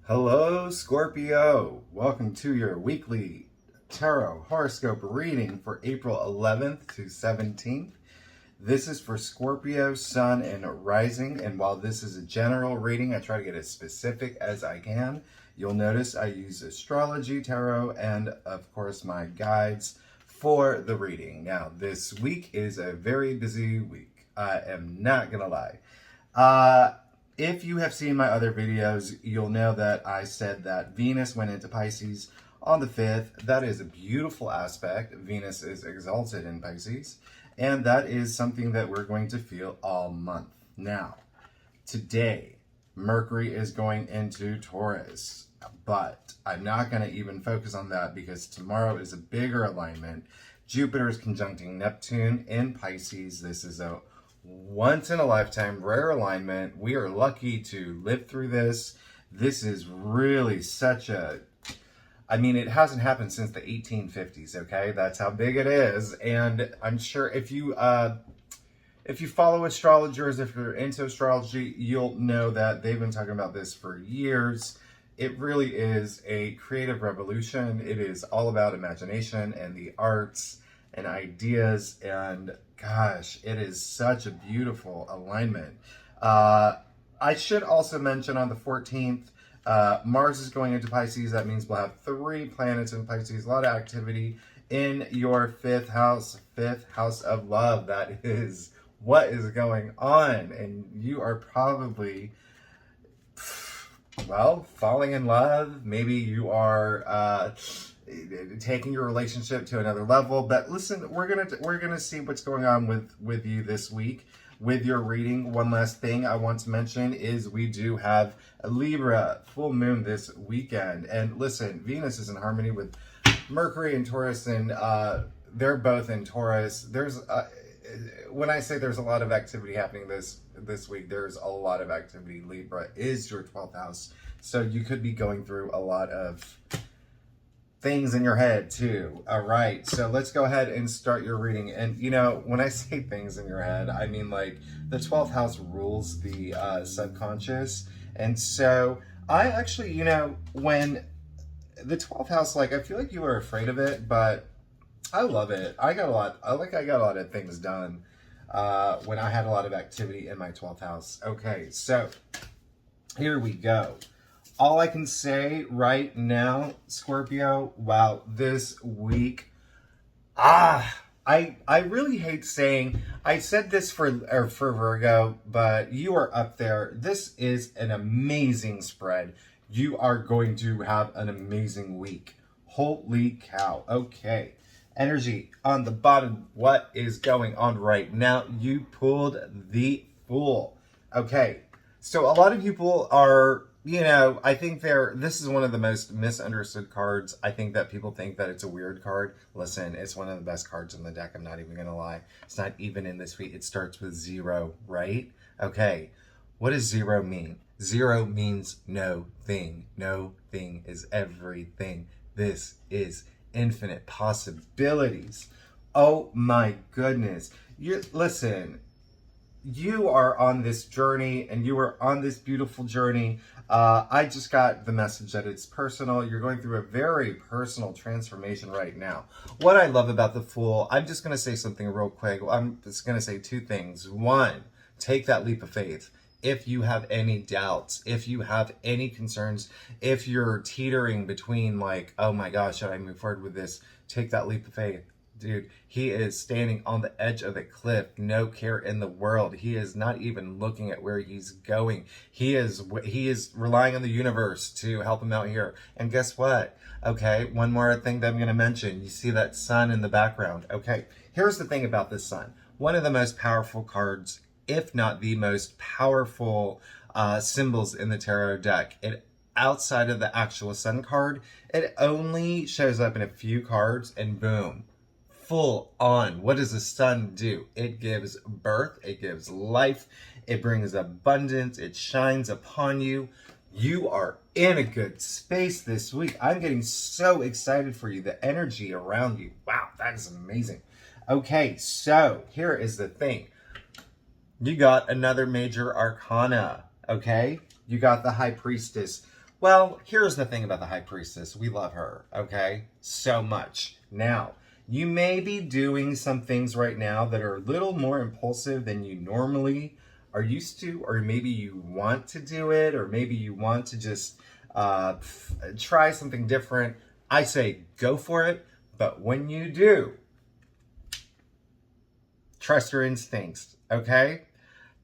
Hello, Scorpio. Welcome to your weekly tarot horoscope reading for April 11th to 17th. This is for Scorpio, Sun, and Rising. And while this is a general reading, I try to get as specific as I can. You'll notice I use astrology, tarot, and of course my guides for the reading. Now, this week is a very busy week. I am not going to lie. If you have seen my other videos, you'll know that I said that Venus went into Pisces on the 5th. That is a beautiful aspect. Venus is exalted in Pisces, and that is something that we're going to feel all month. Now, today, Mercury is going into Taurus, but I'm not going to even focus on that because tomorrow is a bigger alignment. Jupiter is conjuncting Neptune in Pisces. This is a once in a lifetime, rare alignment. We are lucky to live through this. This is really such a, it hasn't happened since the 1850s, okay? That's how big it is. And I'm sure if you follow astrologers, if you're into astrology, you'll know that they've been talking about this for years. It really is a creative revolution. It is all about imagination and the arts and ideas, and gosh, it is such a beautiful alignment. I should also mention on the 14th, Mars is going into Pisces. That means we'll have 3 planets in Pisces, a lot of activity in your 5th house of love. That is what is going on, and you are probably, falling in love. Maybe you are taking your relationship to another level. But listen, we're gonna see what's going on with you this week with your reading. One last thing I want to mention is we do have a Libra full moon this weekend, and listen, Venus is in harmony with Mercury and Taurus, and they're both in Taurus. There's when I say there's a lot of activity happening this week, there's a lot of activity. Libra is your 12th house, so you could be going through a lot of things in your head too. All right, so let's go ahead and start your reading. And when I say things in your head, I mean like the 12th house rules the subconscious. And so I actually, when the 12th house, I feel like you were afraid of it, but I love it. I got a lot of things done when I had a lot of activity in my 12th house. Okay, so here we go. All I can say right now, Scorpio, wow, this week, I really hate saying, I said this for Virgo, but you are up there. This is an amazing spread. You are going to have an amazing week. Holy cow. Okay. Energy on the bottom. What is going on right now? You pulled the Fool. Okay. So a lot of people are, I think this is one of the most misunderstood cards. I think that people think that it's a weird card. Listen, it's one of the best cards in the deck. I'm not even going to lie. It's not even in this week. It starts with 0, right? Okay. What does 0 mean? 0 means no thing. No thing is everything. This is infinite possibilities. Oh my goodness. Listen, you are on this journey, and you are on this beautiful journey. I just got the message that it's personal. You're going through a very personal transformation right now. What I love about the Fool, I'm just going to say something real quick. I'm just going to say 2 things. 1, take that leap of faith. If you have any doubts, if you have any concerns, if you're teetering between oh my gosh, should I move forward with this? Take that leap of faith. Dude, he is standing on the edge of a cliff, no care in the world. He is not even looking at where he's going. He is relying on the universe to help him out here. And guess what? Okay, one more thing that I'm going to mention. You see that sun in the background. Okay, here's the thing about this sun. One of the most powerful cards, if not the most powerful symbols in the tarot deck. Outside of the actual sun card, it only shows up in a few cards, and boom. Full on. What does the sun do? It gives birth, it gives life, it brings abundance, it shines upon you. You are in a good space this week. I'm getting so excited for you. The energy around you. Wow, that is amazing. Okay, so here is the thing. You got another major arcana, okay? You got the High Priestess. Well, here's the thing about the High Priestess. We love her, okay? So much. Now, you may be doing some things right now that are a little more impulsive than you normally are used to, or maybe you want to do it, or maybe you want to just try something different. I say go for it, but when you do, trust your instincts, okay?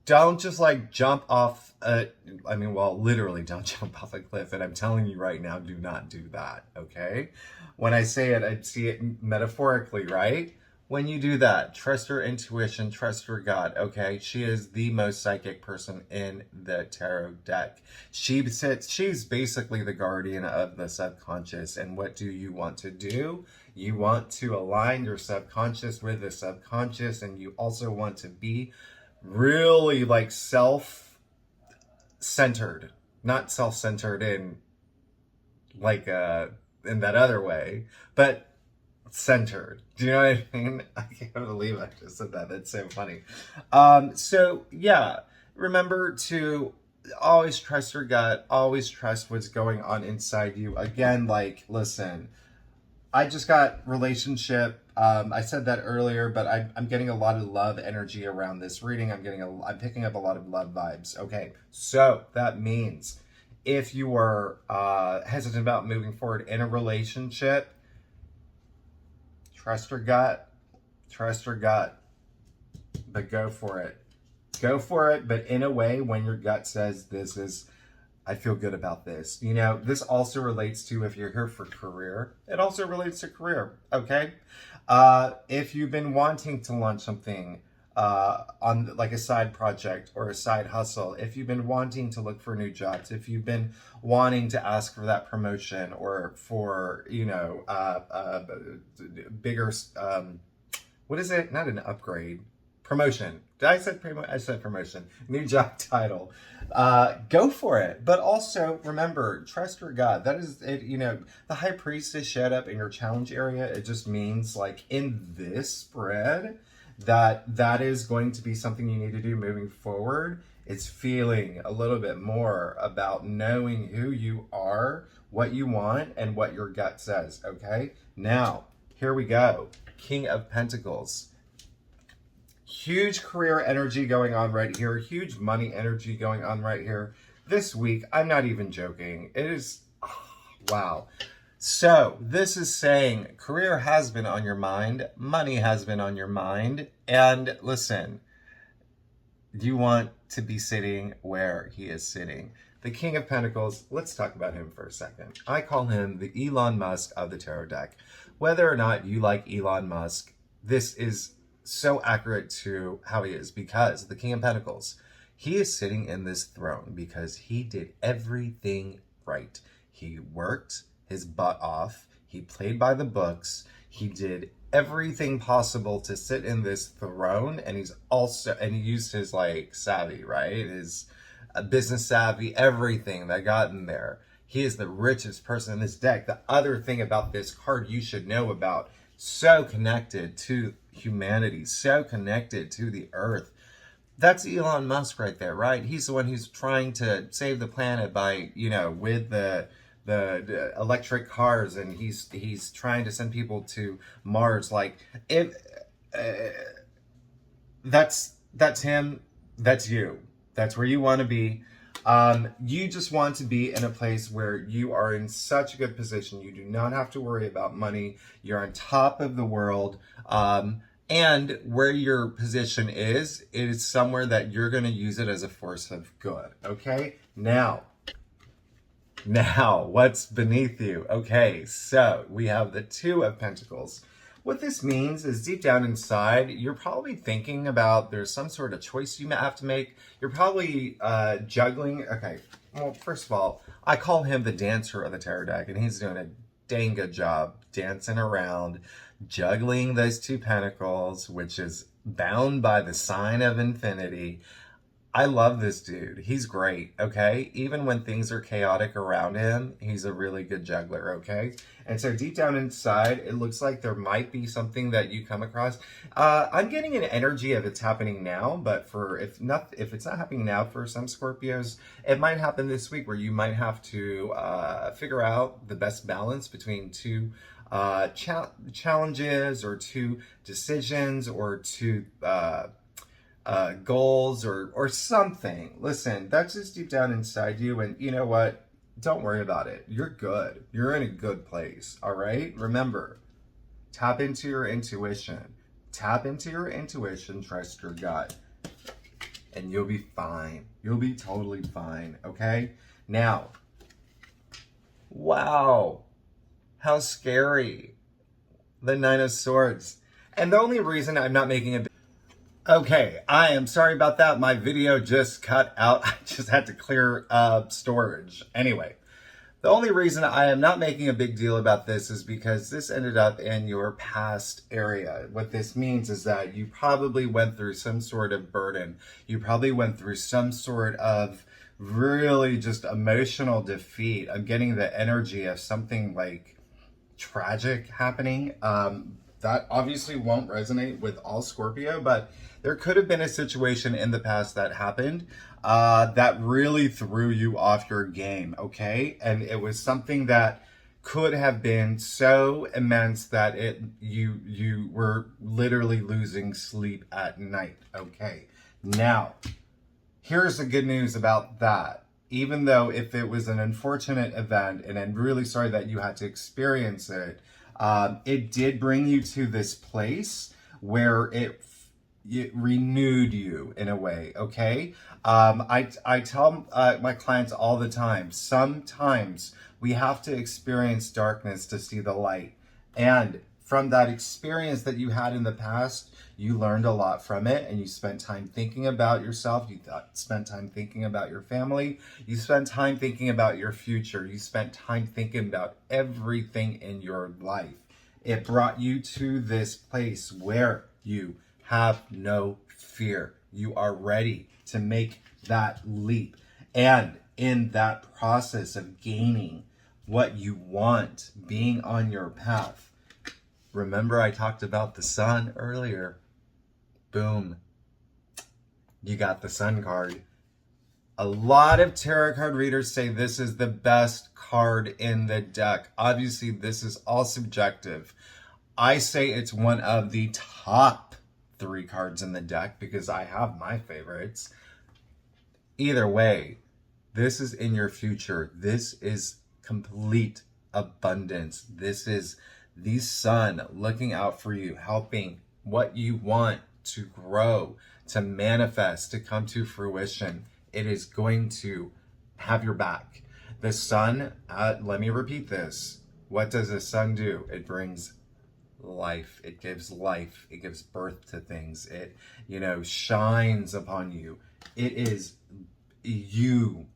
Don't just like jump off literally don't jump off a cliff. And I'm telling you right now, do not do that, okay? When I say it, I see it metaphorically, right? When you do that, trust your intuition, trust your gut, okay? She is the most psychic person in the tarot deck. She's basically the guardian of the subconscious. And what do you want to do? You want to align your subconscious with the subconscious, and you also want to be really like self-centered, not self-centered in like in that other way, but centered. Do you know what I mean? I can't believe I just said that. That's so funny. So yeah, remember to always trust your gut, always trust what's going on inside you. Again, like, listen, I just got relationship. I said that earlier, but I'm getting a lot of love energy around this reading. I'm picking up a lot of love vibes. Okay, so that means if you are hesitant about moving forward in a relationship, trust your gut, but go for it. Go for it, but in a way when your gut says I feel good about this. You know, this also relates to if you're here for career. It also relates to career, okay? If you've been wanting to launch something on like a side project or a side hustle, if you've been wanting to look for new jobs, if you've been wanting to ask for that promotion or for, bigger, what is it? Not an upgrade. Promotion. I said promotion. New job title. Go for it. But also remember, trust your gut. That is it. You know, the High Priestess showed up in your challenge area. It just means like in this spread that is going to be something you need to do moving forward. It's feeling a little bit more about knowing who you are, what you want, and what your gut says. Okay. Now, here we go. King of Pentacles. Huge career energy going on right here. Huge money energy going on right here. This week, I'm not even joking. It is, wow. So this is saying career has been on your mind. Money has been on your mind. And listen, you want to be sitting where he is sitting. The King of Pentacles, let's talk about him for a second. I call him the Elon Musk of the tarot deck. Whether or not you like Elon Musk, this is so accurate to how he is, because the King of Pentacles, he is sitting in this throne because he did everything right. He worked his butt off. He played by the books. He did everything possible to sit in this throne, and he used his like savvy, right? His business savvy, everything that got in there. He is the richest person in this deck. The other thing about this card you should know about, so connected to humanity, so connected to the earth. That's Elon Musk right there, right? He's the one who's trying to save the planet by, with the electric cars, and he's trying to send people to Mars. Like, if that's him, that's you. That's where you want to be. You just want to be in a place where you are in such a good position. You do not have to worry about money. You're on top of the world. And where your position is, it is somewhere that you're going to use it as a force of good. Okay? Now, what's beneath you? Okay, so we have the Two of Pentacles. What this means is deep down inside, you're probably thinking about there's some sort of choice you have to make. You're probably juggling. Okay, well, first of all, I call him the dancer of the tarot deck, and he's doing a dang good job dancing around, juggling those two pentacles, which is bound by the sign of infinity. I love this dude. He's great, okay? Even when things are chaotic around him, he's a really good juggler, okay? And so deep down inside, it looks like there might be something that you come across. I'm getting an energy of it's happening now, but if it's not happening now for some Scorpios, it might happen this week where you might have to figure out the best balance between two challenges or two decisions or two goals or something. Listen, that's just deep down inside you, and you know what? Don't worry about it. You're good. You're in a good place. All right. Remember, tap into your intuition. Tap into your intuition. Trust your gut, and you'll be fine. You'll be totally fine. Okay. Now, wow, how scary! The Nine of Swords, and the only reason I'm not making a okay, I am sorry about that. My video just cut out. I just had to clear storage. Anyway, the only reason I am not making a big deal about this is because this ended up in your past area. What this means is that you probably went through some sort of burden. You probably went through some sort of really just emotional defeat. I'm getting the energy of something like tragic happening. That obviously won't resonate with all Scorpio, but there could have been a situation in the past that happened that really threw you off your game, okay? And it was something that could have been so immense that you were literally losing sleep at night, okay? Now, here's the good news about that. Even though if it was an unfortunate event, and I'm really sorry that you had to experience it, it did bring you to this place where it renewed you in a way, okay? I tell my clients all the time, sometimes we have to experience darkness to see the light. And from that experience that you had in the past, you learned a lot from it, and you spent time thinking about yourself. You spent time thinking about your family. You spent time thinking about your future. You spent time thinking about everything in your life. It brought you to this place where you have no fear. You are ready to make that leap. And in that process of gaining what you want, being on your path, remember I talked about the sun earlier. Boom. You got the sun card. A lot of tarot card readers say this is the best card in the deck. Obviously, this is all subjective. I say it's one of the top 3 cards in the deck because I have my favorites. Either way, this is in your future. This is complete abundance. This is the sun looking out for you, helping what you want to grow, to manifest, to come to fruition. It is going to have your back. The sun, let me repeat this. What does the sun do? It brings life. It gives life. It gives birth to things. It, shines upon you. It is, you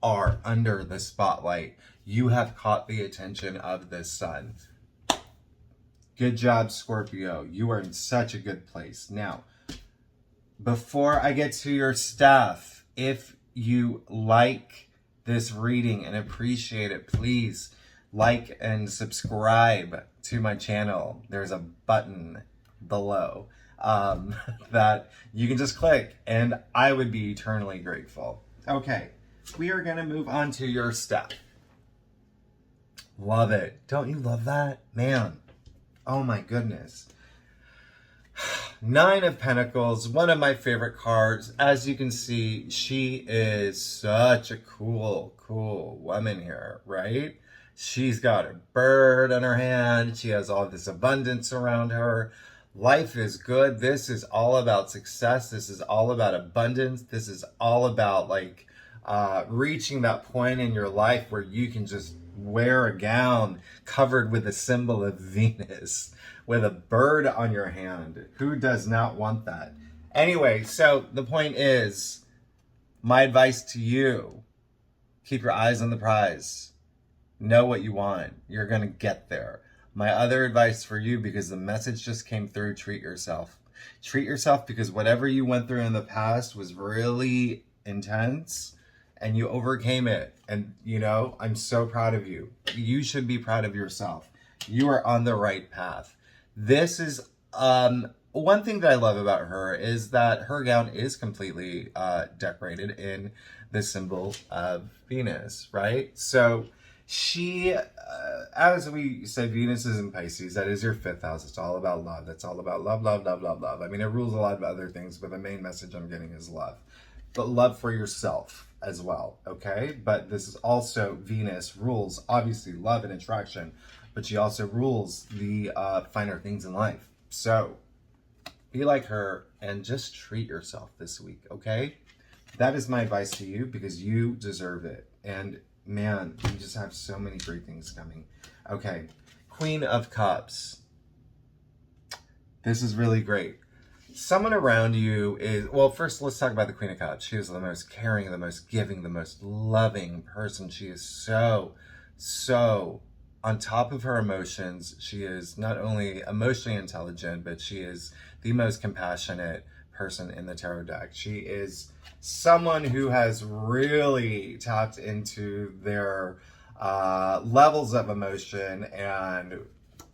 are under the spotlight. You have caught the attention of the sun. Good job, Scorpio. You are in such a good place. Now, before I get to your stuff, if you like this reading and appreciate it, please like and subscribe to my channel. There's a button below that you can just click, and I would be eternally grateful. Okay, we are going to move on to your stuff. Love it. Don't you love that? Man, oh my goodness. 9 of Pentacles, one of my favorite cards. As you can see, she is such a cool woman here, right? She's got a bird on her hand. She has all this abundance around her. Life is good. This is all about success. This is all about abundance. This is all about reaching that point in your life where you can just wear a gown covered with a symbol of Venus with a bird on your hand. Who does not want that? Anyway, so the point is, my advice to you, keep your eyes on the prize. Know what you want. You're going to get there. My other advice for you, because the message just came through, treat yourself. Treat yourself, because whatever you went through in the past was really intense and you overcame it. And, you know, I'm so proud of you. You should be proud of yourself. You are on the right path. This is, one thing that I love about her is that her gown is completely decorated in the symbol of Venus, right? So she, as we said, Venus is in Pisces. That is your 5th house. It's all about love. That's all about love, love, love, love, love. I mean, it rules a lot of other things, but the main message I'm getting is love. But love for yourself as well, okay? But this is also, Venus rules, obviously, love and attraction, but she also rules the finer things in life. So be like her and just treat yourself this week, okay? That is my advice to you, because you deserve it. And man, you just have so many great things coming. Okay, Queen of Cups. This is really great. Someone around you is, well, first let's talk about the Queen of Cups. She is the most caring, the most giving, the most loving person. She is so on top of her emotions. She is not only emotionally intelligent, but she is the most compassionate person in the tarot deck. She is someone who has really tapped into their levels of emotion and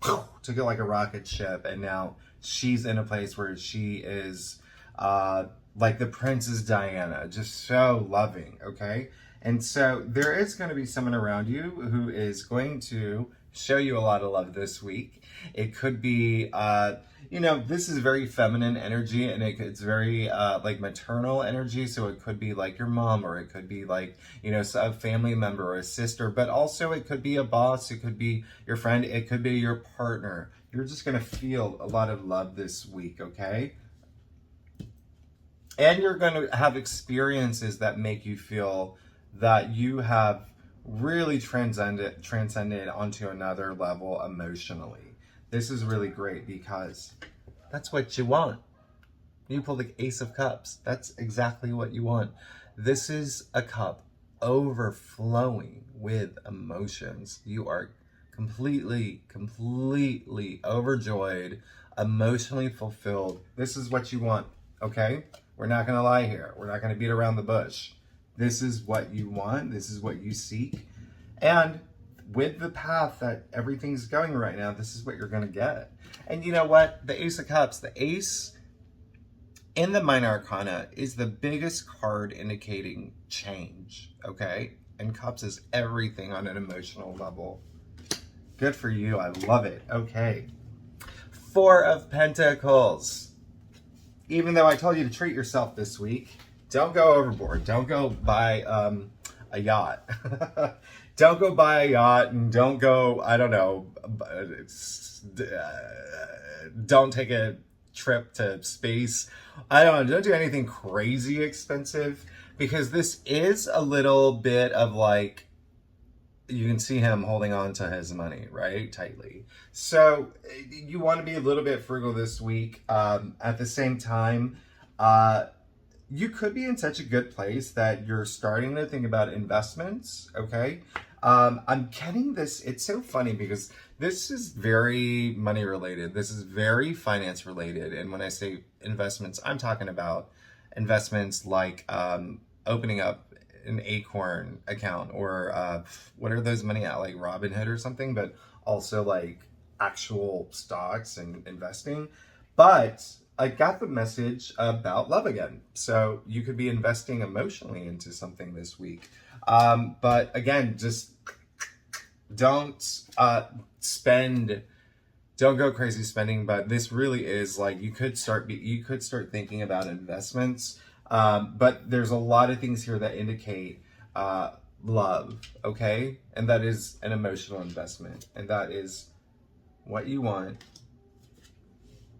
took it like a rocket ship, and now she's in a place where she is like the Princess Diana, just so loving, okay? And so there is going to be someone around you who is going to show you a lot of love this week. It could be, you know, this is very feminine energy, and it's very like maternal energy. So it could be like your mom, or it could be like, you know, a family member or a sister, but also it could be a boss. It could be your friend. It could be your partner. You're just going to feel a lot of love this week, okay? And you're going to have experiences that make you feel that you have really transcended onto another level emotionally. This is really great, because that's what you want. You pull the Ace of Cups. That's exactly what you want. This is a cup overflowing with emotions. You are completely overjoyed, emotionally fulfilled. This is what you want, okay? We're not going to lie here. We're not going to beat around the bush. This is what you want. This is what you seek. And with the path that everything's going right now, this is what you're going to get. And you know what? The Ace of Cups, the Ace in the Minor Arcana is the biggest card indicating change, okay? And Cups is everything on an emotional level. Good for you. I love it. Okay. 4 of Pentacles. Even though I told you to treat yourself this week, don't go overboard. Don't go buy a yacht. Don't go buy a yacht, and don't go, I don't know, don't take a trip to space. I don't know, don't do anything crazy expensive, because this is a little bit of like, you can see him holding on to his money, right? Tightly. So you want to be a little bit frugal this week. At the same time, you could be in such a good place that you're starting to think about investments, okay? I'm getting this, it's so funny because this is very money related. This is very finance related. And when I say investments, I'm talking about investments like opening up an Acorn account, or what are those money at, like Robinhood or something, but also like actual stocks and investing. But I got the message about love again. So you could be investing emotionally into something this week. But again, just don't don't go crazy spending, but this really is like, you could start thinking about investments. But there's a lot of things here that indicate love, okay? And that is an emotional investment. And that is what you want,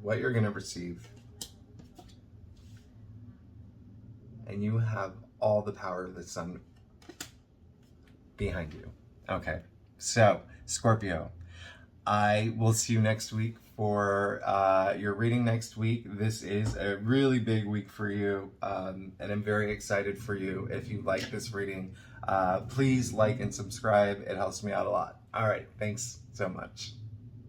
what you're going to receive. And you have all the power of the sun behind you. Okay, so Scorpio, I will see you next week for your reading next week. This is a really big week for you, and I'm very excited for you. If you like this reading, please like and subscribe. It helps me out a lot. All right, thanks so much.